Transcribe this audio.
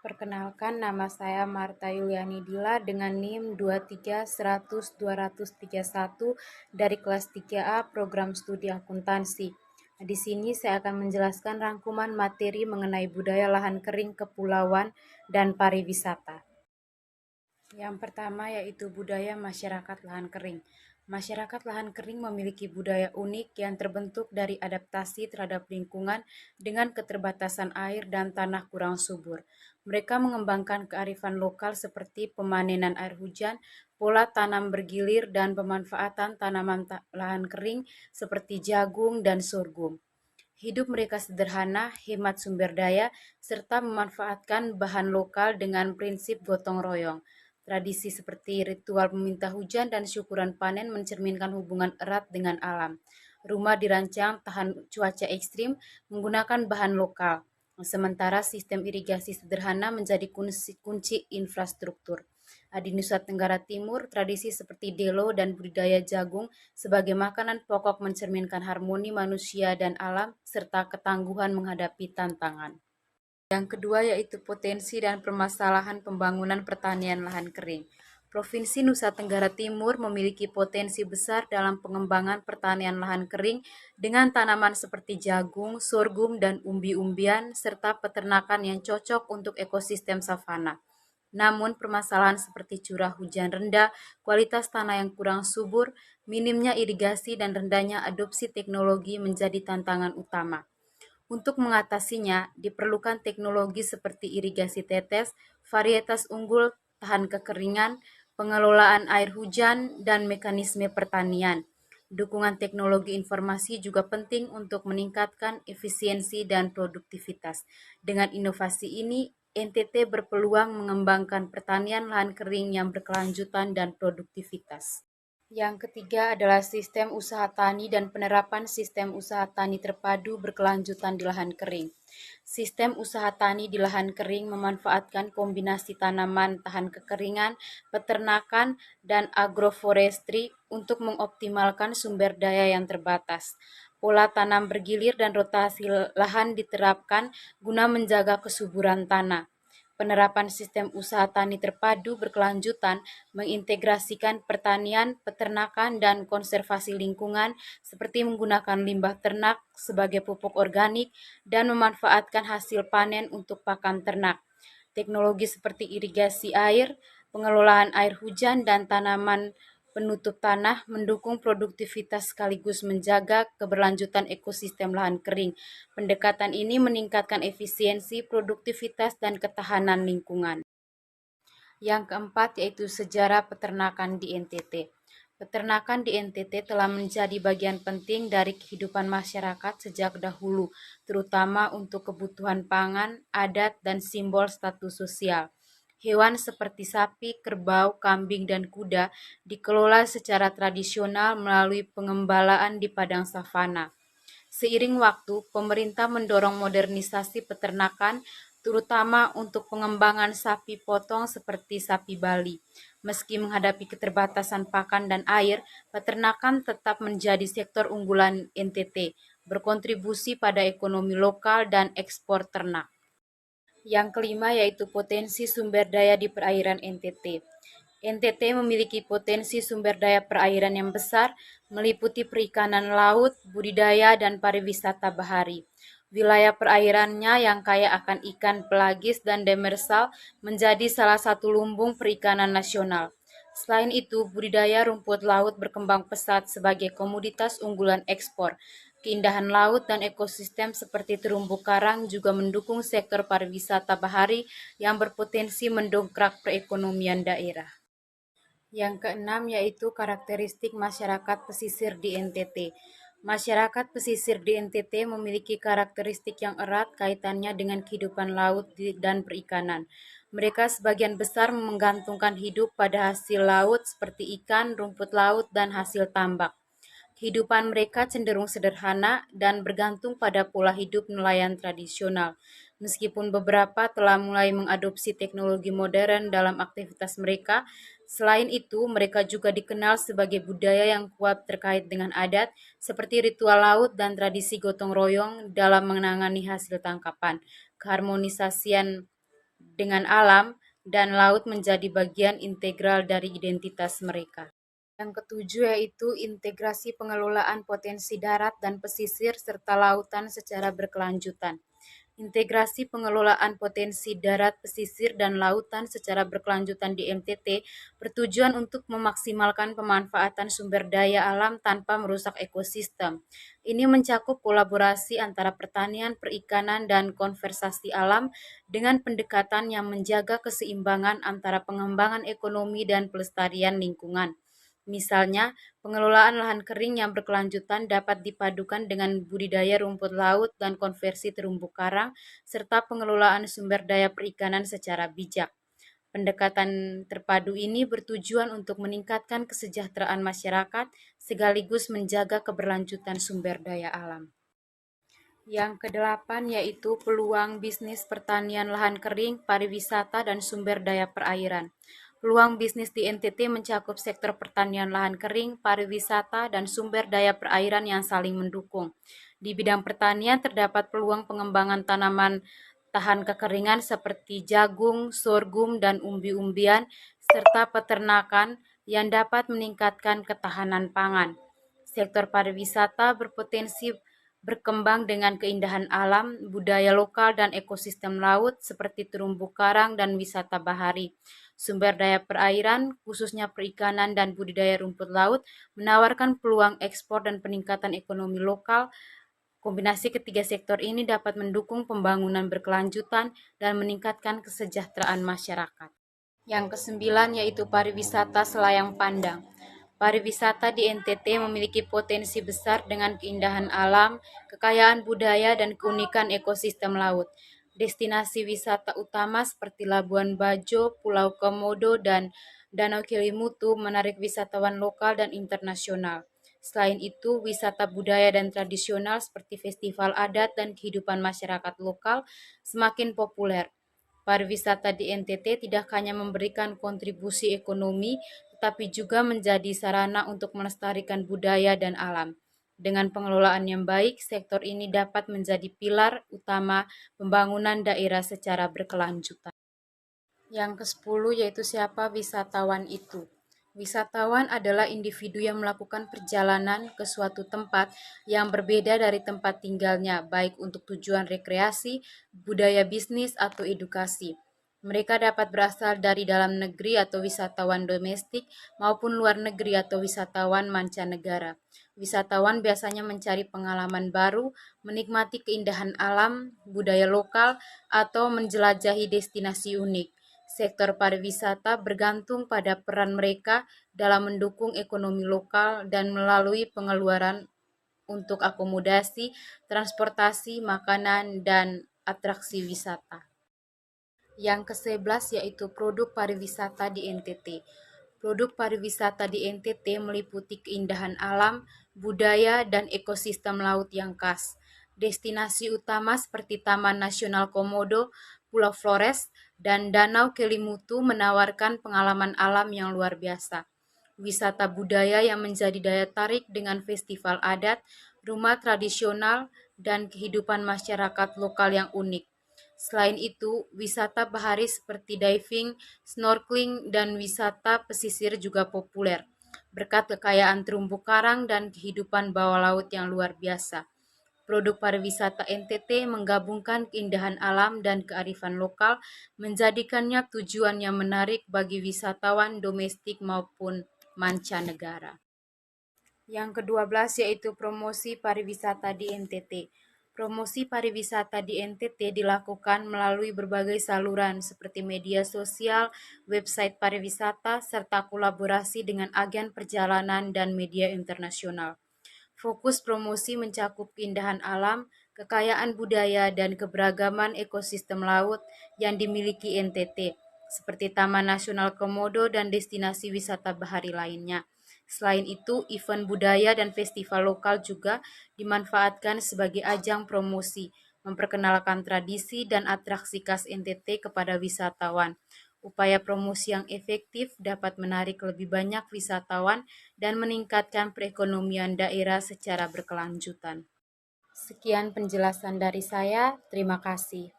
Perkenalkan, nama saya Marta Yuliani Dila dengan NIM 23100-231 dari kelas 3A Program Studi Akuntansi. Di sini saya akan menjelaskan rangkuman materi mengenai budaya lahan kering kepulauan dan pariwisata. Yang pertama yaitu budaya masyarakat lahan kering. Masyarakat lahan kering memiliki budaya unik yang terbentuk dari adaptasi terhadap lingkungan dengan keterbatasan air dan tanah kurang subur. Mereka mengembangkan kearifan lokal seperti pemanenan air hujan, pola tanam bergilir, dan pemanfaatan tanaman lahan kering seperti jagung dan sorghum. Hidup mereka sederhana, hemat sumber daya, serta memanfaatkan bahan lokal dengan prinsip gotong royong. Tradisi seperti ritual meminta hujan dan syukuran panen mencerminkan hubungan erat dengan alam. Rumah dirancang tahan cuaca ekstrim menggunakan bahan lokal, sementara sistem irigasi sederhana menjadi kunci infrastruktur. Di Nusa Tenggara Timur, tradisi seperti delo dan budidaya jagung sebagai makanan pokok mencerminkan harmoni manusia dan alam serta ketangguhan menghadapi tantangan. Yang kedua yaitu potensi dan permasalahan pembangunan pertanian lahan kering. Provinsi Nusa Tenggara Timur memiliki potensi besar dalam pengembangan pertanian lahan kering dengan tanaman seperti jagung, sorghum, dan umbi-umbian, serta peternakan yang cocok untuk ekosistem savana. Namun permasalahan seperti curah hujan rendah, kualitas tanah yang kurang subur, minimnya irigasi, dan rendahnya adopsi teknologi menjadi tantangan utama. Untuk mengatasinya, diperlukan teknologi seperti irigasi tetes, varietas unggul tahan kekeringan, pengelolaan air hujan, dan mekanisme pertanian. Dukungan teknologi informasi juga penting untuk meningkatkan efisiensi dan produktivitas. Dengan inovasi ini, NTT berpeluang mengembangkan pertanian lahan kering yang berkelanjutan dan produktivitas. Yang ketiga adalah sistem usaha tani dan penerapan sistem usaha tani terpadu berkelanjutan di lahan kering. Sistem usaha tani di lahan kering memanfaatkan kombinasi tanaman tahan kekeringan, peternakan, dan agroforestry untuk mengoptimalkan sumber daya yang terbatas. Pola tanam bergilir dan rotasi lahan diterapkan guna menjaga kesuburan tanah. Penerapan sistem usaha tani terpadu berkelanjutan mengintegrasikan pertanian, peternakan, dan konservasi lingkungan seperti menggunakan limbah ternak sebagai pupuk organik dan memanfaatkan hasil panen untuk pakan ternak. Teknologi seperti irigasi air, pengelolaan air hujan, dan tanaman penutup tanah mendukung produktivitas sekaligus menjaga keberlanjutan ekosistem lahan kering. Pendekatan ini meningkatkan efisiensi, produktivitas, dan ketahanan lingkungan. Yang keempat yaitu sejarah peternakan di NTT. Peternakan di NTT telah menjadi bagian penting dari kehidupan masyarakat sejak dahulu, terutama untuk kebutuhan pangan, adat, dan simbol status sosial. Hewan seperti sapi, kerbau, kambing, dan kuda dikelola secara tradisional melalui pengembalaan di padang savana. Seiring waktu, pemerintah mendorong modernisasi peternakan, terutama untuk pengembangan sapi potong seperti sapi Bali. Meski menghadapi keterbatasan pakan dan air, peternakan tetap menjadi sektor unggulan NTT, berkontribusi pada ekonomi lokal dan ekspor ternak. Yang kelima yaitu potensi sumber daya di perairan NTT. NTT memiliki potensi sumber daya perairan yang besar, meliputi perikanan laut, budidaya, dan pariwisata bahari. Wilayah perairannya yang kaya akan ikan pelagis dan demersal menjadi salah satu lumbung perikanan nasional. Selain itu, budidaya rumput laut berkembang pesat sebagai komoditas unggulan ekspor. Keindahan laut dan ekosistem seperti terumbu karang juga mendukung sektor pariwisata bahari yang berpotensi mendongkrak perekonomian daerah. Yang keenam yaitu karakteristik masyarakat pesisir di NTT. Masyarakat pesisir di NTT memiliki karakteristik yang erat kaitannya dengan kehidupan laut dan perikanan. Mereka sebagian besar menggantungkan hidup pada hasil laut seperti ikan, rumput laut, dan hasil tambak. Kehidupan mereka cenderung sederhana dan bergantung pada pola hidup nelayan tradisional. Meskipun beberapa telah mulai mengadopsi teknologi modern dalam aktivitas mereka, selain itu mereka juga dikenal sebagai budaya yang kuat terkait dengan adat, seperti ritual laut dan tradisi gotong royong dalam menangani hasil tangkapan. Keharmonisasian dengan alam dan laut menjadi bagian integral dari identitas mereka. Yang ketujuh yaitu integrasi pengelolaan potensi darat dan pesisir serta lautan secara berkelanjutan. Integrasi pengelolaan potensi darat, pesisir, dan lautan secara berkelanjutan di NTT bertujuan untuk memaksimalkan pemanfaatan sumber daya alam tanpa merusak ekosistem. Ini mencakup kolaborasi antara pertanian, perikanan, dan konservasi alam dengan pendekatan yang menjaga keseimbangan antara pengembangan ekonomi dan pelestarian lingkungan. Misalnya, pengelolaan lahan kering yang berkelanjutan dapat dipadukan dengan budidaya rumput laut dan konversi terumbu karang, serta pengelolaan sumber daya perikanan secara bijak. Pendekatan terpadu ini bertujuan untuk meningkatkan kesejahteraan masyarakat sekaligus menjaga keberlanjutan sumber daya alam. Yang kedelapan yaitu peluang bisnis pertanian lahan kering, pariwisata, dan sumber daya perairan. Peluang bisnis di NTT mencakup sektor pertanian lahan kering, pariwisata, dan sumber daya perairan yang saling mendukung. Di bidang pertanian terdapat peluang pengembangan tanaman tahan kekeringan seperti jagung, sorghum, dan umbi-umbian, serta peternakan yang dapat meningkatkan ketahanan pangan. Sektor pariwisata berpotensi berkembang dengan keindahan alam, budaya lokal, dan ekosistem laut seperti terumbu karang dan wisata bahari. Sumber daya perairan, khususnya perikanan dan budidaya rumput laut, menawarkan peluang ekspor dan peningkatan ekonomi lokal. Kombinasi ketiga sektor ini dapat mendukung pembangunan berkelanjutan dan meningkatkan kesejahteraan masyarakat. Yang kesembilan yaitu pariwisata selayang pandang. Pariwisata di NTT memiliki potensi besar dengan keindahan alam, kekayaan budaya, dan keunikan ekosistem laut. Destinasi wisata utama seperti Labuan Bajo, Pulau Komodo, dan Danau Kelimutu menarik wisatawan lokal dan internasional. Selain itu, wisata budaya dan tradisional seperti festival adat dan kehidupan masyarakat lokal semakin populer. Pariwisata di NTT tidak hanya memberikan kontribusi ekonomi, tetapi juga menjadi sarana untuk melestarikan budaya dan alam. Dengan pengelolaan yang baik, sektor ini dapat menjadi pilar utama pembangunan daerah secara berkelanjutan. Yang ke-10 yaitu siapa wisatawan itu. Wisatawan adalah individu yang melakukan perjalanan ke suatu tempat yang berbeda dari tempat tinggalnya, baik untuk tujuan rekreasi, budaya bisnis, atau edukasi. Mereka dapat berasal dari dalam negeri atau wisatawan domestik maupun luar negeri atau wisatawan mancanegara. Wisatawan biasanya mencari pengalaman baru, menikmati keindahan alam, budaya lokal, atau menjelajahi destinasi unik. Sektor pariwisata bergantung pada peran mereka dalam mendukung ekonomi lokal dan melalui pengeluaran untuk akomodasi, transportasi, makanan, dan atraksi wisata. Yang ke-11 yaitu produk pariwisata di NTT. Produk pariwisata di NTT meliputi keindahan alam, budaya, dan ekosistem laut yang khas. Destinasi utama seperti Taman Nasional Komodo, Pulau Flores, dan Danau Kelimutu menawarkan pengalaman alam yang luar biasa. Wisata budaya yang menjadi daya tarik dengan festival adat, rumah tradisional, dan kehidupan masyarakat lokal yang unik. Selain itu, wisata bahari seperti diving, snorkeling, dan wisata pesisir juga populer, berkat kekayaan terumbu karang dan kehidupan bawah laut yang luar biasa. Produk pariwisata NTT menggabungkan keindahan alam dan kearifan lokal, menjadikannya tujuan yang menarik bagi wisatawan domestik maupun mancanegara. Yang ke-12 yaitu promosi pariwisata di NTT. Promosi pariwisata di NTT dilakukan melalui berbagai saluran seperti media sosial, website pariwisata, serta kolaborasi dengan agen perjalanan dan media internasional. Fokus promosi mencakup keindahan alam, kekayaan budaya, dan keberagaman ekosistem laut yang dimiliki NTT, seperti Taman Nasional Komodo dan destinasi wisata bahari lainnya. Selain itu, event budaya dan festival lokal juga dimanfaatkan sebagai ajang promosi, memperkenalkan tradisi dan atraksi khas NTT kepada wisatawan. Upaya promosi yang efektif dapat menarik lebih banyak wisatawan dan meningkatkan perekonomian daerah secara berkelanjutan. Sekian penjelasan dari saya, terima kasih.